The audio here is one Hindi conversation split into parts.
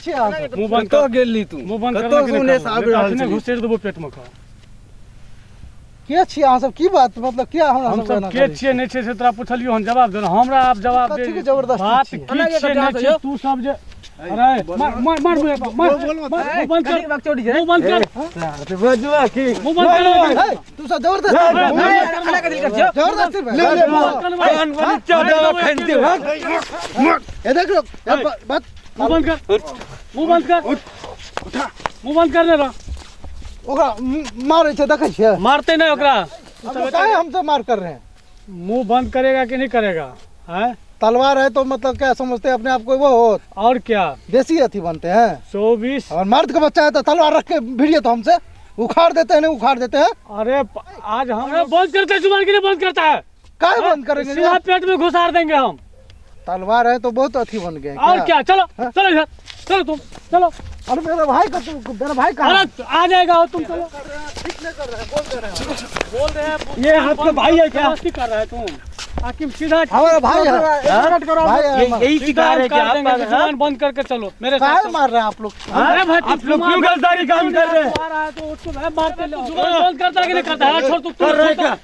छी आप मुंह बंद कर गेली तू मुंह बंद कर सुने साहब ने घुसेड़ देबो पेट में का के छी अहाँ सब की बात मतलब क्या हम सब के छिए नै छै से तोरा पूछलियो हम जवाब दे हमरा आप जवाब दे बात की छै नै छै तू सब जे अरे मार बंद कर मुंह बंद कर बजुआ की मुंह बंद कर तू सब जबरदस्ती अलग दिल कर जबरदस्ती ले कान वाली चादर फेंकते हो ये देख लो बात मुंह बंद कर मुंह बंद कर उठा मुंह बंद कर ले ओकरा मारे छे देखे छे मारते नहीं ओकरा काहे हमसे मार कर रहे हैं मुंह बंद करेगा कि नहीं करेगा हैं तलवार है तो मतलब क्या समझते हैं अपने आप को वो हो और क्या देसी अथी बनते हैं 24 और मर्द का बच्चा है तो तलवार रख के भिड़िए तो हमसे उखाड़ देते हैं नहीं उखाड़ देते हैं अरे आज हम बंद करते हैं जुबान के लिए बंद करता है काहे बंद करेंगे सीधा पेट में घुसार देंगे हम तलवार है तो बहुत अथी बन गए और क्या चलो चलो इधर चलो तुम चलो अरे मेरा भाई का मेरा भाई कहाँ अरे आ जाएगा तुम चलो ठीक नहीं कर रहे हैं बोल दे रहे हैं ये आपका भाई है क्या कर रहा है तुम आकिम सीधा हमारा भाई है यही सिखा रहे हैं कि आप जुबान बंद करके चलो मेरे साथ मार रहे हैं आप लोग अरे भाई आप लोग क्यों गलदारी काम कर रहे हैं आ रहा है तो उसको भाई मारते लो जुबान बंद करता है कि नहीं करता है छोड़ तू कर रहे क्या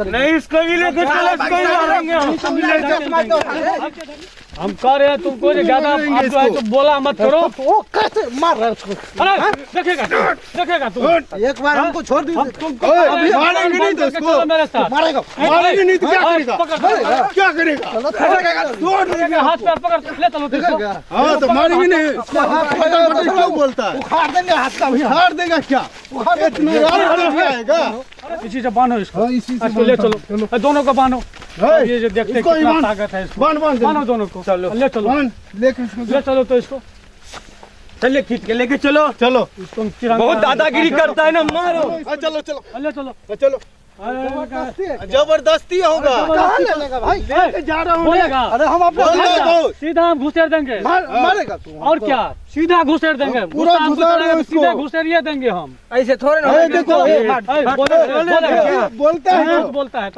नहीं इसको भी लेके चलो इसको भी मारेंगे हम कह रहे हैं तुमको ज्यादा तो बोला मत करो वो कैसे मार रहा है उसको अरे देखेगा तुम एक बार हमको छोड़ दीजिए तुमको मारेंगे नहीं तो उसको मेरे साथ मारेगा मारेंगे नहीं तो क्या करेगा क्या करेगा छोड़ देगा हाथ पैर पकड़ ले चलो हां तो मारेंगे नहीं हाथ पकड़ क्यों बोलता है उखाड़ देंगे हाथ का उखाड़ देगा क्या इतना आएगा इसी से बांधो इसको इसी से ले चलो दोनों को बांधो ये जो देखते कितना ताकत है इसको बांधो दोनों को चलो ले चलो ले चलो तो इसको चलिए खींच के लेके चलो चलो तुम बहुत दादागिरी करता है ना मारो चलो चलो ले चलो चलो जबरदस्ती होगा कहाँ ले लेगा भाई जा रहा हूँ बोलेगा अरे हम अपने सीधा हम घुसेड़ देंगे मारेगा तू और क्या सीधा घुसेड़ देंगे पूरा सीधा घुसेड़िए देंगे हम ऐसे थोड़े ना देखो बोलता है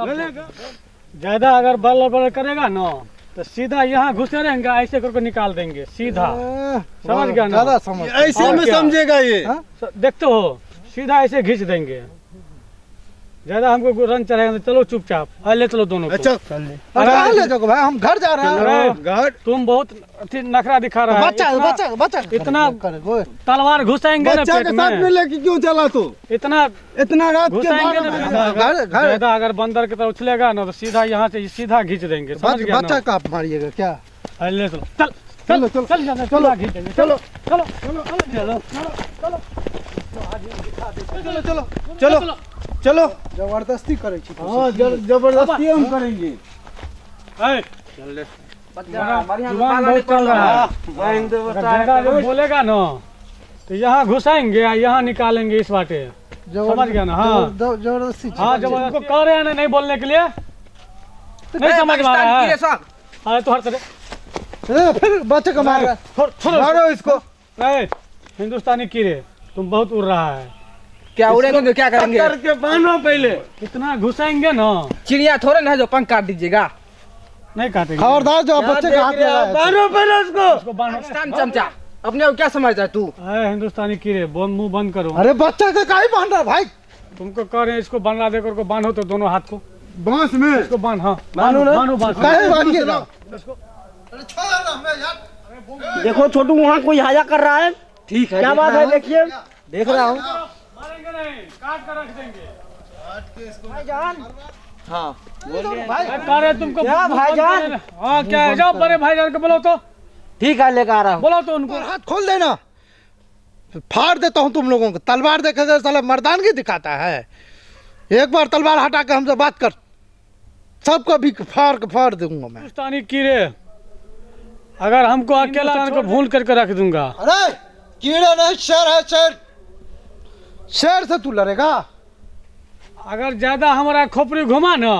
ज्यादा अगर बल बल करेगा ना तो सीधा यहाँ घुसेड़ेंगे ऐसे करके निकाल देंगे सीधा समझ गया ना ऐसे में समझेगा ये देखते हो सीधा ऐसे खींच देंगे ज्यादा हमको रन चढ़ाएंगे चलो चुपचाप ले चलो दोनों अच्छा अरे ले जाओ भाई हम घर जा रहे हैं घर तुम बहुत नखरा दिखा रहा है बच्चा इतना तलवार घुसाएंगे बच्चा के साथ में लेके क्यों चला तू इतना रात घुसाएंगे ज्यादा अगर बंदर की तरफ उछलेगा ना तो सीधा यहाँ से सीधा खींच देंगे बच्चा का आप मारिएगा क्या ले चलो चलो चलो चलो चलो खींचेंगे चलो चलो चलो चलो चलो चलो चलो चलो जबरदस्ती करे हाँ जबरदस्ती हम करेंगे जुबान बहुत चल रहा है बोलेगा ना तो यहाँ घुसाएंगे यहाँ निकालेंगे इस बाटे समझ गया ना हाँ जबरदस्ती हाँ जबरदस्ती कह रहे हैं नहीं बोलने के लिए नहीं समझ पा रहा है अरे तो हर तरह फिर बच्चे को मार मारो इसको हिंदुस्तानी कीड़े तुम बहुत उड़ रहा है क्या उड़ेंगे तो क्या करेंगे करके बांधो पहले इतना घुसाएंगे ना चिड़िया थोड़े ना है जो पंख काट दीजिएगा नहीं काटेंगे खबरदार जो बच्चे का हाथ लगा बांधो पहले उसको बांधो चमचा अपने को क्या समझता है तू हिंदुस्तानी कीड़े मुंह बंद करो अरे बच्चा का काहे बांध रहा भाई तुमको कह रहे हैं इसको बांधा देकर को बांधो तो दोनों हाथ को बांस में इसको बांध हाँ बांधो ना बांधो बांध काहे बांधिएगा अरे छोड़ ना मैं यार देखो छोटू वहाँ कोई हाया कर रहा है ठीक है क्या बात है देखिए देख रहा हूँ मारेंगे नहीं काट कर रख देंगे काट के इसको भाईजान हाँ बोलिए भाई कह रहे तुमको क्या भाईजान हाँ क्या है जाओ बड़े भाईजान को बोलो तो ठीक है लेकर आ रहा हूँ बोलो तो उनको हाथ खोल देना फाड़ देता हूँ तुम लोगों को तलवार देखे तो साला मर्दानगी दिखाता है एक बार तलवार हटा के हमसे बात कर सबको भी फाड़ दूंगा मैं हिंदुस्तानी कीड़े अगर हमको अकेला को भून करके रख दूंगा अरे कीड़ा नहीं शेर है शेर से तू लड़ेगा अगर ज्यादा हमारा खोपड़ी घुमा ना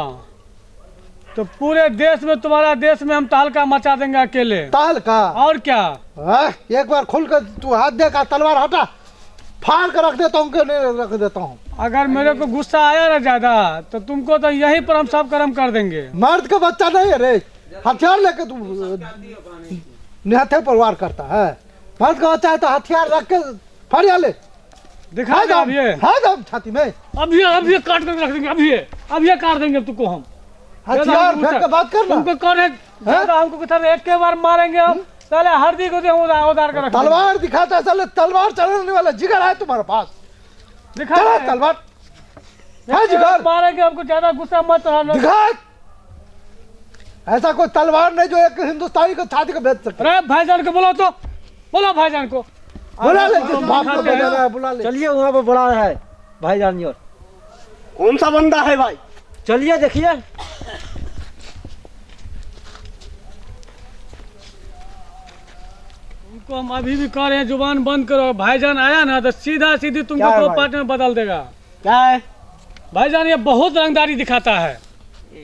तो पूरे देश में तुम्हारा देश में हम तहलका मचा देंगे अकेले तहलका और क्या एक बार खुल कर तू हाथ देगा तलवार हटा फाड़ कर रख देता हूँ नहीं रख देता हूँ अगर मेरे को गुस्सा आया ना ज्यादा तो तुमको तो यहीं पर हम सब कर्म कर देंगे मर्द का बच्चा नहीं है रे हथियार लेके तू निहत्थे पर वार करता है मर्द का बच्चा है तो हथियार रख के फरिया ले। दिखा दे अब ये, हाँ दम छाती में अब ये काट कर रख देंगे, अब ये काट देंगे तुमको हम। हथियार फेंक के बात करना। तुमको कौन है ज्यादा हमको किधर एक के बार मारेंगे हम, साले हरदी को दे उधार कर रख। तलवार दिखाता है साले, तलवार चलाने वाला जिगर है तुम्हारे पास? दिखा चला तलवार है जिगर, मारेंगे हमको, ज्यादा गुस्सा मत चढ़ाना। दिखा। ऐसा कोई तलवार नहीं जो एक हिंदुस्तानी को छाती को भेज सकता। अरे भाईजान को बुलाओ, तो बोलो भाईजान को, बुला ले, जिस बाप को भेजा है बुला ले। चलिए वहाँ पे बड़ा है भाईजान और कौन सा बंदा है भाई, चलिए देखिए। तुमको हम अभी भी कह रहे हैं जुबान बंद करो। भाईजान आया ना तो सीधा सीधी तुमको क्या है दो भाई? पार्ट में बदल देगा। क्या है भाईजान ये बहुत रंगदारी दिखाता है।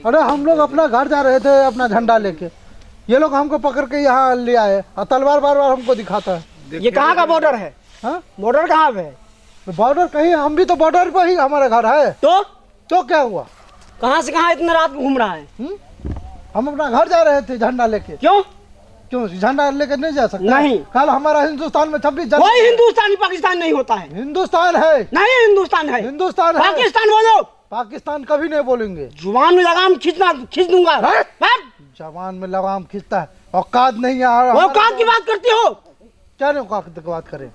अरे हम लोग अपना घर जा रहे थे अपना झंडा लेके, ये लोग हमको पकड़ के यहाँ ले आए और तलवार बार बार हमको दिखाता है। ये कहाँ का बॉर्डर है? हाँ बॉर्डर कहाँ पे है? बॉर्डर कहीं, हम भी तो बॉर्डर पर ही हमारा घर है। तो क्या हुआ? कहाँ से कहाँ इतने रात को घूम रहा है? हम अपना घर जा रहे थे झंडा लेके। क्यों क्यों झंडा लेके नहीं जा सकते? नहीं। कल हमारा हिंदुस्तान में 26 कोई जनवरी। हिंदुस्तानी पाकिस्तान नहीं होता है। हिंदुस्तान है, नहीं हिंदुस्तान है, हिंदुस्तान है। पाकिस्तान बोलो। पाकिस्तान कभी नहीं बोलेंगे। जुबान में लगाम खींच दूंगा। है? बैठ। जवान में लगाम खींचता है, औकात नहीं है। औकात की बात करती हो? क्या नहीं औकात की बात करें?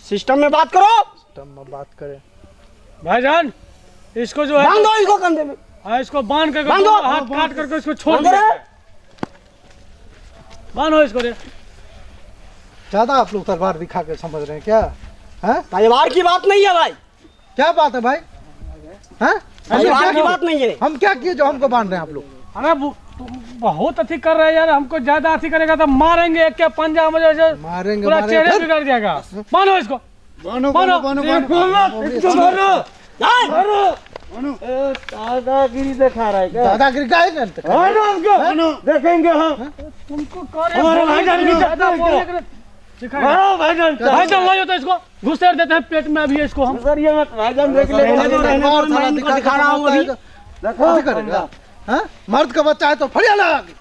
सिस्टम में बात करो। सिस्टम में बात करें। भाईजान इसको जो है बांधो इसको कंधे में। हाँ, इसको बांध करके बांधो। हाथ काट करके इसको छोड़ बांधो दो। रे। बांधो इसको रे। ज्यादा आप लोग तलवार दिखा के समझ रहे हैं क्या? हैं? तलवार की बात नहीं है भाई, क्या बात है भाई? हैं? तलवार की बात नहीं है। हम क्या किए जो हमको बांध रहे हैं आप लोग? अरे तुम बहुत अति कर रहे हैं यार, हमको ज्यादा अति करेगा तो मारेंगे एक के पंजा में जैसे मारेंगे पूरा चेहरे मारेंगे। बिगड़ जाएगा। बांधो इसको, बानो बानो, बानो दादागिरी दिखा रहा है क्या? दादागिरी का है देखेंगे हम। तुमको हमारे भाईजान की ज्यादा बोलने के भाईजान लाइयो तो इसको घुसेड़ देते हैं पेट में अभी इसको हम। सर ये मत भाईजान देख ले, दिखा रहा हूँ अभी। कैसे करेगा? हाँ? मर्द का बच्चा है तो फड़िया लगा के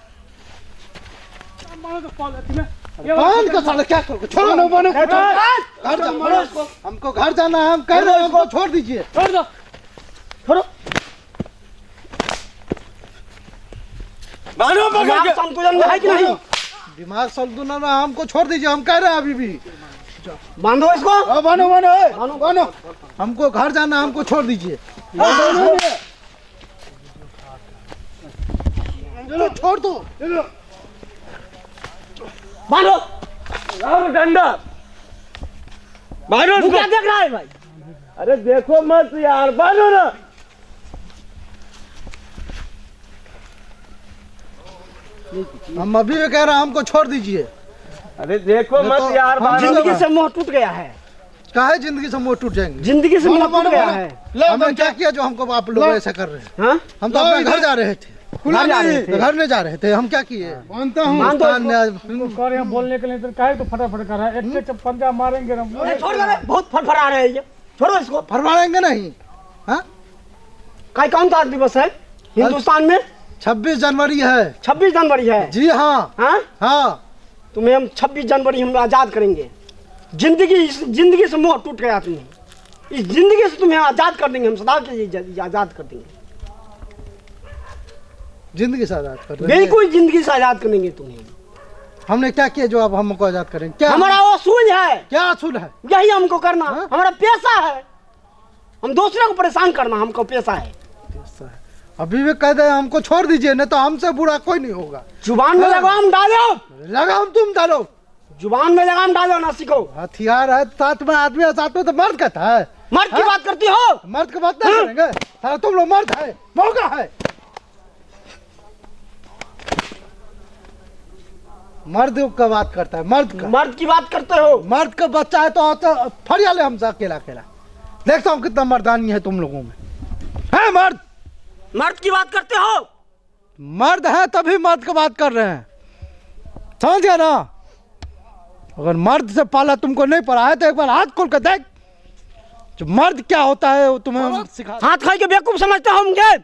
बांध के साले क्या करोगे? छोड़ो ना बानो, घर जाओ। हमको घर जाना है, हम कह रहे हैं हमको छोड़ दीजिए। छोड़ दो, छोड़ो। दिमाग संतुलन में है कि नहीं? दिमाग संतुलन में, हमको छोड़ दीजिए, हम कह रहे हैं अभी भी। बांधो इसको। बानो बानो, हमको घर जाना है, हमको छोड़ दीजिए। चलो छोड़ दो। बांधो। डंडा बांधो तू क्या देख रहा है भाई? अरे देखो मत यार, बांधो ना। हम अभी भी कह रहे हैं हमको छोड़ दीजिए। अरे देखो मत यार, जिंदगी से मोह टूट गया है। काहे जिंदगी से मोह टूट जाएंगे? जिंदगी से मोह टूट गया है। हमने क्या किया जो हमको आप लोग ऐसा कर रहे हैं? हाँ? हम तो अपने घर जा रहे थे, घर जा रहे थे। घर नहीं जा रहे थे। हम क्या किए? कर रहे हैं बोलने के लिए तो काहे तो फटाफट कर रहा है। एक के पंजा मारेंगे ना। छोड़ दो रे, बहुत फड़फड़ा रहे हैं ये। छोड़ो इसको। फरमाएंगे नहीं। हाँ? कौन सा दिवस है हिंदुस्तान में? 26 जनवरी है। 26 जनवरी है। जी हाँ। हाँ? हाँ तुम्हें हम 26 जनवरी हम आजाद करेंगे। जिंदगी से मोह टूट गया तुम्हें। इस जिंदगी से तुम्हें आजाद कर देंगे हम, सदा के लिए आजाद कर देंगे। जिंदगी से आजाद कर रहे हैं। बिल्कुल जिंदगी से आजाद करेंगे तुम्हें। हमने क्या किया जो आप हमको आजाद करेंगे? क्या हमारा असूल है, क्या असूल है? यही हमको करना। हाँ? हमारा पेशा है, हम दूसरे को परेशान करना हमको पेशा है। अभी भी कह दे हमको छोड़ दीजिए, नहीं तो हमसे बुरा कोई नहीं होगा। जुबान में लगाम डालो। लगाम तुम डालो। जुबान में लगाम डालो ना सीखो। हथियार है साथ में, आदमी है साथ में, तो मर्द कहता है। मर्द की बात करती हो? मर्द की बात नहीं करेंगे सारा, तुम लोग मर्द है, मौका है। मर्द का बात करता है, मर्द की बात करते हो? मर्द का बच्चा है तो फरिया ले हमसे अकेला अकेला। देखता हूँ कितना मर्दानी है तुम लोगों में। है मर्द की बात करते हो? मर्द है तभी मर्द की बात कर रहे हैं, समझ गया ना? अगर मर्द से पाला तुमको नहीं पड़ा है तो एक बार हाथ खोल कर देख, जो मर्द क्या होता है वो तुम्हें सिखा। हाथ खाई के बेवकूफ समझते हो मुझे?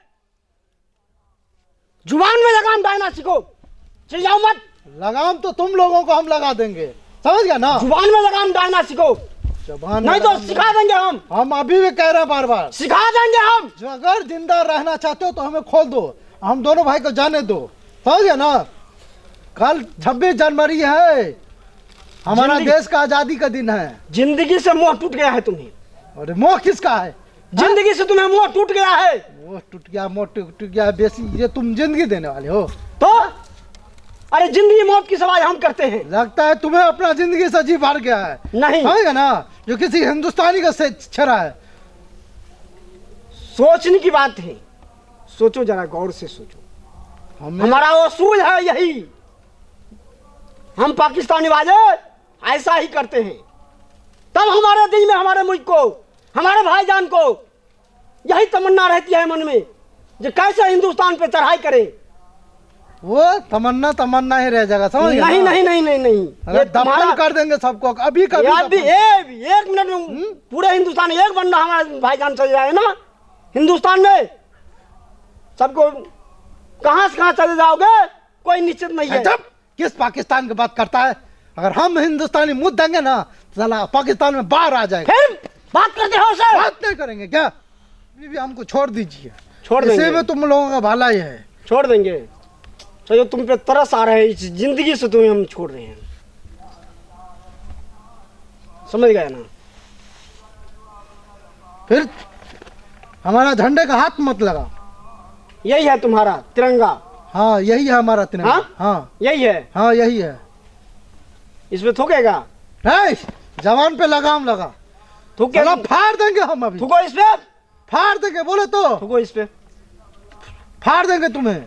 जुबान में लगाम डालना सीखो। चिल्लाओ मत। लगाम तो तुम लोगों को हम लगा देंगे। समझ गया ना? जुबान में लगाम डालना सीखो, जबान नहीं तो सिखा देंगे हम अभी भी कह रहे हैं बार बार, सिखा देंगे हम। जो अगर जिंदा रहना चाहते हो तो हमें खोल दो, हम दोनों भाई को जाने दो, समझ गया ना? कल 26 जनवरी है, हमारा देश का आजादी का दिन है। जिंदगी से मोह टूट गया है तुम्हें, अरे मोह किसका है? जिंदगी से तुम्हें मोह टूट गया है। मोह टूट गया, मोह टूट गया, बेसी ये तुम जिंदगी देने वाले हो? तो अरे जिंदगी मौत की सवाल हम करते हैं। लगता है तुम्हें अपना जिंदगी से जी भर गया है, नहीं, समझ गया ना? जो किसी हिंदुस्तानी का से छरा है। सोचने की बात है, सोचो जरा, गौर से सोचो। हमारा उसूल है यही, हम पाकिस्तानी वाले ऐसा ही करते हैं। तब हमारे दिल में, हमारे मुल्क को, हमारे भाईजान को यही तमन्ना रहती है मन में, जो कैसे हिंदुस्तान पे चढ़ाई करें। वो तमन्ना ही रह जाएगा, समझ गया नहीं ना? नहीं नहीं नहीं नहीं, अगर दफन कर देंगे सबको अभी कभी एक मिनट में पूरे हिंदुस्तान एक बंदा हमारे भाईजान चले जाए ना हिंदुस्तान में, सबको कहां से कहां चले जाओगे कोई निश्चित नहीं है। जब किस पाकिस्तान की बात करता है? अगर हम हिंदुस्तानी मुद्द देंगे ना, साला पाकिस्तान में बाहर आ जाएगा। फिर बात करते हो सर? बात नहीं करेंगे क्या? अभी भी हमको छोड़ दीजिए, छोड़ देंगे, इसी में तुम लोगों का भला ही है। छोड़ देंगे। तो जो तुम पे तरस आ रहे हैं, इस जिंदगी से तुम्हें हम छोड़ रहे हैं, समझ गए ना? फिर हमारा झंडे का हाथ मत लगा। यही है तुम्हारा तिरंगा? हाँ यही है हमारा तिरंगा। हाँ? हाँ यही है? हाँ यही है। इसमें थूकेगा? है, जवान पे लगाम लगा, थूके? साला फाड़ देंगे हम अभी। थूको इस पे, फाड़ देंगे, बोले तो थूको इस पे, फाड़ देंगे तुम्हें।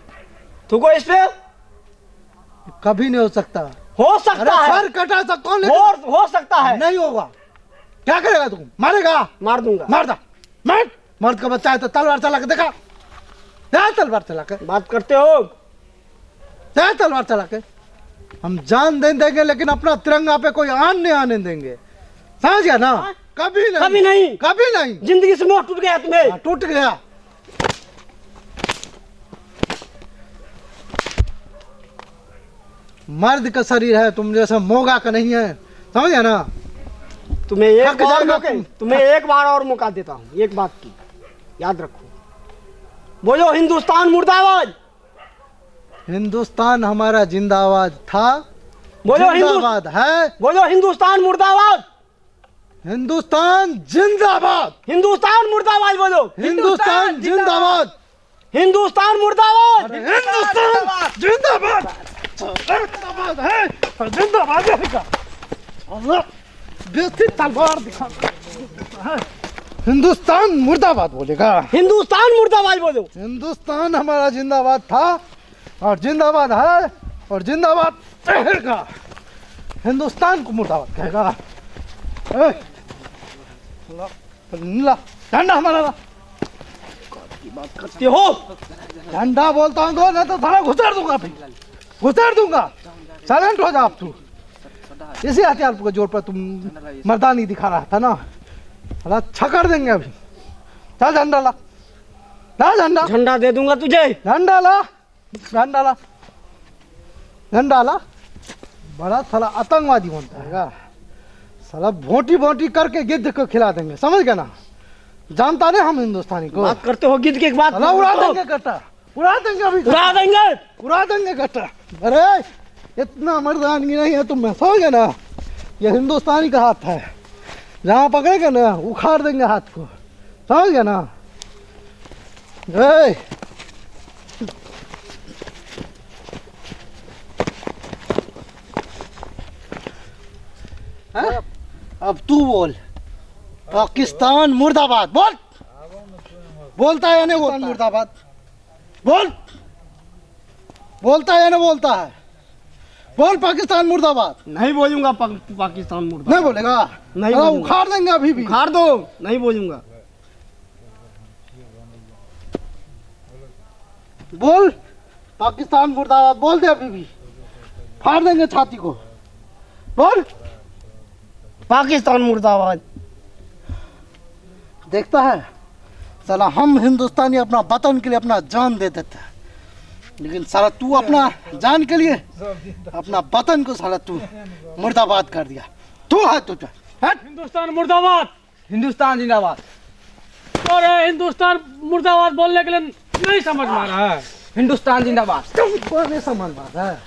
थूको इस पे। कभी नहीं हो सकता। हो सकता है, सर कटा सकता हूँ, हो सकता है। नहीं होगा। क्या करेगा तुम? मारेगा? मार दूंगा। मार दा, मार। मर्द का बच्चा है तो तलवार चला के देखा, तलवार चला के, बात करते हो? तलवार चला के। हम जान दे देंगे लेकिन अपना तिरंगा पे कोई आन नहीं आने देंगे, समझ गया ना? कभी नहीं, कभी नहीं, कभी नहीं। जिंदगी से मोह टूट गया तुम्हें? टूट गया। मर्द का शरीर है, तुम जैसा मोगा का नहीं है, समझ गया ना? तुम्हें एक थक और जाएगा मौके, तुम। तुम्हें एक बार और मौका देता हूँ, एक बात की याद रखो। बोलो हिंदुस्तान मुर्दाबाद। हिंदुस्तान हमारा जिंदाबाद था, बोलो जिंदाबाद है। बोलो हिंदुस्तान मुर्दाबाद। हिंदुस्तान जिंदाबाद। हिंदुस्तान मुर्दाबाद बोलो। हिंदुस्तान जिंदाबाद। हिंदुस्तान मुर्दाबाद। हिंदुस्तान जिंदाबाद। जिंदाबाद है, जिंदाबाद रहेगा। बेसी तलवार दिखा। हिंदुस्तान मुर्दाबाद बोलेगा। हिंदुस्तान मुर्दाबाद बोलो। हिंदुस्तान हमारा जिंदाबाद था और जिंदाबाद है और जिंदाबाद रहेगा। हिंदुस्तान को मुर्दाबाद कहेगा। झंडा हमारा ला। बात करते हो? झंडा बोलता हूँ तो नहीं तो सारा घुसर दूंगा, अभी घुसर दूंगा। साइलेंट हो जा आप। तू इसी हथियार के जोर पर तुम मर्दानी दिखा रहा था ना, अला छकड़ देंगे अभी। चल झंडा ला, ला झंडा। झंडा दे दूंगा तुझे। झंडा ला, झंडा ला, झंडा ला। बड़ा साला आतंकवादी बनता है साला। भोटी भोटी करके गिद्ध को खिला देंगे, समझ गया ना? जानता नहीं हम हिंदुस्तानी को। बात करते हो गिद्ध के बाद? उड़ा देंगे गट्टा, उड़ा देंगे अभी, उड़ा देंगे, उड़ा देंगे गट्टा। अरे इतना मर्दानगी नहीं है तुम में, समझ गए ना? ये हिंदुस्तानी का हाथ है, जहाँ पकड़ेंगे ना उखाड़ देंगे हाथ को, समझ गया ना? अब तू बोल, पाकिस्तान मुर्दाबाद बोल। बोलता है या नहीं बोलता? मुर्दाबाद बोल। बोलता है या नहीं बोलता है? बोल पाकिस्तान मुर्दाबाद। नहीं बोलूंगा पाकिस्तान मुर्दाबाद। नहीं बोलेगा? नहीं अरे बोलूंगा। उखाड़ देंगे अभी भी। उखाड़ दो, नहीं बोलूंगा। बोल पाकिस्तान मुर्दाबाद, बोल दे अभी भी, फाड़ देंगे छाती को। बोल पाकिस्तान मुर्दाबाद। देखता है साला, हम हिंदुस्तानी अपना वतन के लिए अपना जान दे देते हैं, लेकिन साला तू अपना जान के लिए अपना वतन को साला तू मुर्दाबाद कर दिया। तू है तू हिंदुस्तान मुर्दाबाद, हिंदुस्तान जिंदाबाद। और हिंदुस्तान मुर्दाबाद बोलने के लिए नहीं समझ में आ रहा है। हिंदुस्तान जिंदाबाद। तुमको नहीं समझ में आ रहा है,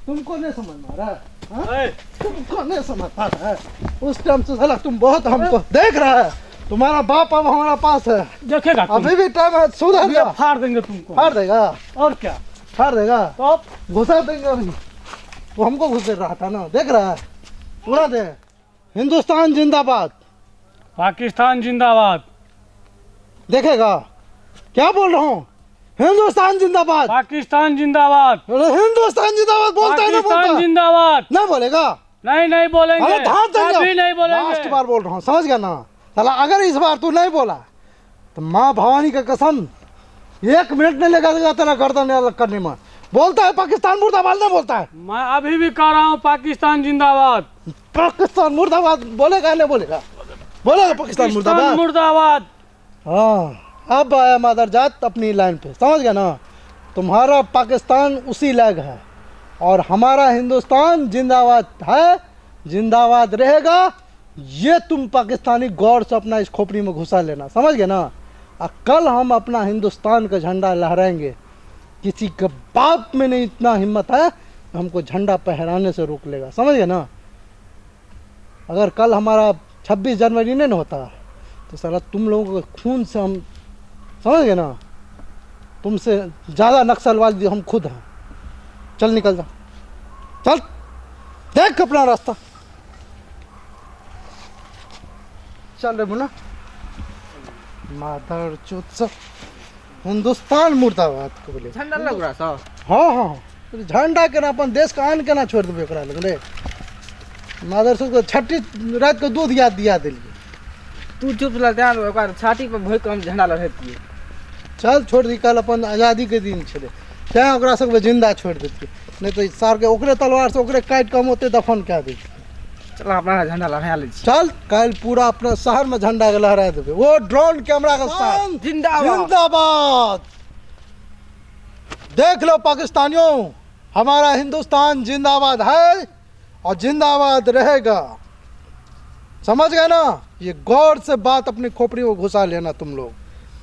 तुमको नहीं समझ में आ रहा है, हाँ? तुमको नहीं समझ आ रहा है। उस टाइम से साला तुम बहुत हमको देख रहा है। तुम्हारा बाप अब हमारा पास है, देखेगा तुम। अभी भी टाइम है, सुधर ये जा। फाड़ देंगे तुमको। फाड़ देगा, और क्या? फाड़ देगा तो घुसा देंगे अभी। वो हमको घुस दे रहा था ना, देख रहा है, पूरा दे। हिंदुस्तान जिंदाबाद, पाकिस्तान जिंदाबाद, देखेगा क्या बोल रहा हूँ? हिंदुस्तान जिंदाबाद, पाकिस्तान जिंदाबाद, अरे हिंदुस्तान जिंदाबाद बोलता है ना, पाकिस्तान बोलता जिंदाबाद। नहीं बोलेगा? नहीं बोलेंगे, अरे धार देंगे, अभी नहीं बोलेंगे। लास्ट बार बोल रहा हूँ, समझ गया ना साला? अगर इस बार तू नहीं बोला तो माँ भवानी का कसम 1 मिनट नहीं लगेगा तेरा गर्दन अलग करने में। बोलता है पाकिस्तान मुर्दाबाद, नहीं बोलता है? मैं अभी भी कह रहा हूँ पाकिस्तान जिंदाबाद। पाकिस्तान मुर्दाबाद बोलेगा नहीं बोलेगा? बोलेगा पाकिस्तान मुर्दाबाद। मुर्दाबाद। हाँ, अब आया मादर जात अपनी लाइन पे, समझ गया ना? तुम्हारा पाकिस्तान उसी लायक है और हमारा हिंदुस्तान जिंदाबाद है, जिंदाबाद रहेगा। ये तुम पाकिस्तानी गौर से अपना इस खोपड़ी में घुसा लेना, समझ गए ना? और कल हम अपना हिंदुस्तान का झंडा लहराएंगे। किसी के बाप में नहीं इतना हिम्मत है हमको झंडा फहराने से रोक लेगा, समझ गए ना? अगर कल हमारा 26 जनवरी नहीं होता तो साला तुम लोगों के खून से हम, समझ गए ना? तुमसे ज़्यादा नक्सलवादी हम खुद हैं। चल निकल जा, चल देख अपना रास्ता। चल रे मुन्ना, मादर चोद सब हिंदुस्तान मुर्दाबाद को बोले। झंडा लग रहा था। हाँ, तो झंडा के ना अपन देश का आन के ना छोड़ देवे ओकरा लग रे। मादर चोद को छठी रात को दूध याद दिया दिलिए। तू चुप लगा, छाती पर भोई कम झंडा लहराती है। चल छोड़ दी, कल अपन आज़ादी के दिन छे, क्या ओकरा सबके जिंदा छोड़ देती, नहीं तो सार के ओकरे तलवार से ओकरे काट कम होते दफन क्या दी। चल अपना झंडा लहरा ले। चल कल पूरा अपना शहर में झंडा के लहरा देवे, वो ड्रोन कैमरा के साथ। जिंदाबाद। जिंदाबाद। देख लो पाकिस्तानियों, हमारा हिंदुस्तान जिंदाबाद है और जिंदाबाद रहेगा, समझ गए ना? ये गौर से बात अपनी खोपड़ी में घुसा लेना तुम लोग।